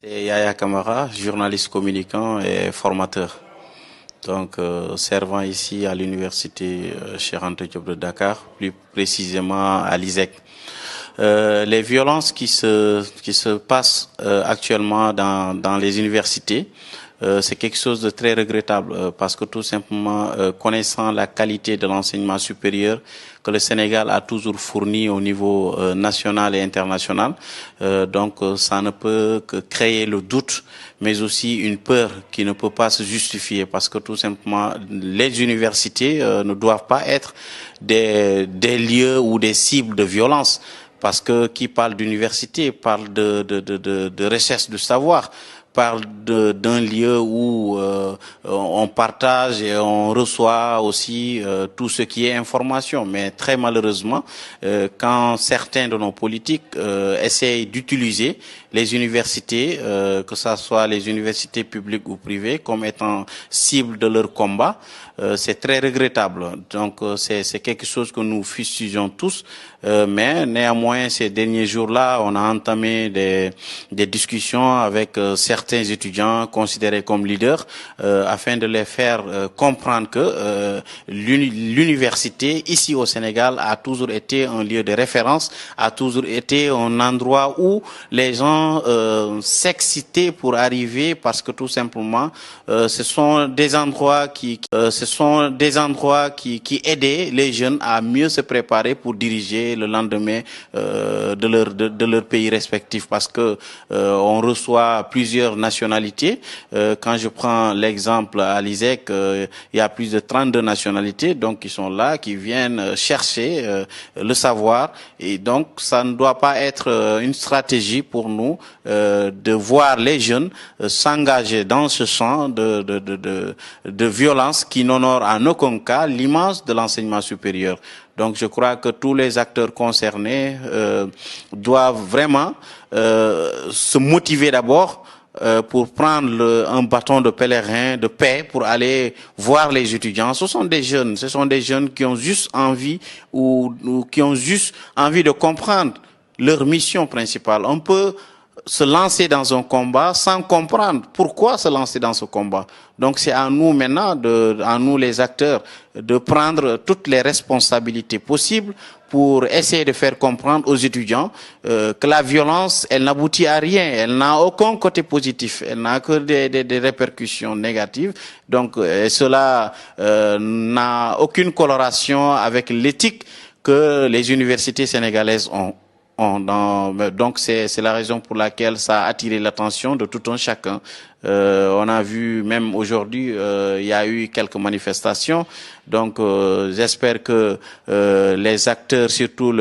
C'est Yaya Kamara, journaliste communicant et formateur. Donc, servant ici à l'université Cheikh Anta Diop de Dakar, plus précisément à l'ISEC. Les violences qui se passent actuellement dans les universités, c'est quelque chose de très regrettable parce que tout simplement, connaissant la qualité de l'enseignement supérieur que le Sénégal a toujours fourni au niveau national et international, donc ça ne peut que créer le doute, mais aussi une peur qui ne peut pas se justifier parce que tout simplement, les universités ne doivent pas être des lieux ou des cibles de violence. Parce que qui parle d'université parle de recherche de savoir, parle d'un lieu où on partage et on reçoit aussi tout ce qui est information. Mais très malheureusement, quand certains de nos politiques essayent d'utiliser les universités, que ce soit les universités publiques ou privées, comme étant cible de leur combat, c'est très regrettable. Donc c'est quelque chose que nous fustigeons tous, mais néanmoins ces derniers jours-là, on a entamé des discussions avec certains étudiants considérés comme leaders, afin de les faire comprendre que l'université ici au Sénégal a toujours été un lieu de référence, a toujours été un endroit où les gens s'excitaient pour arriver parce que tout simplement ce sont des endroits qui aidaient les jeunes à mieux se préparer pour diriger le lendemain de leur pays respectif, parce que on reçoit plusieurs nationalités. Quand je prends l'exemple à l'ISEC, il y a plus de 32 nationalités donc qui sont là, qui viennent chercher le savoir, et donc ça ne doit pas être une stratégie pour nous de voir les jeunes s'engager dans ce champ de violence qui n'honore en aucun cas l'image de l'enseignement supérieur. Donc je crois que tous les acteurs concernés doivent vraiment se motiver d'abord pour prendre un bâton de pèlerin de paix pour aller voir les étudiants. Ce sont des jeunes qui ont juste envie ou qui ont juste envie de comprendre leur mission principale. On peut se lancer dans un combat sans comprendre pourquoi se lancer dans ce combat. Donc c'est à nous maintenant, à nous les acteurs, de prendre toutes les responsabilités possibles pour essayer de faire comprendre aux étudiants que la violence, elle n'aboutit à rien, elle n'a aucun côté positif, elle n'a que des répercussions négatives. Donc cela n'a aucune coloration avec l'éthique que les universités sénégalaises ont. Donc c'est la raison pour laquelle ça a attiré l'attention de tout un chacun. On a vu même aujourd'hui, il y a eu quelques manifestations. Donc j'espère que les acteurs, surtout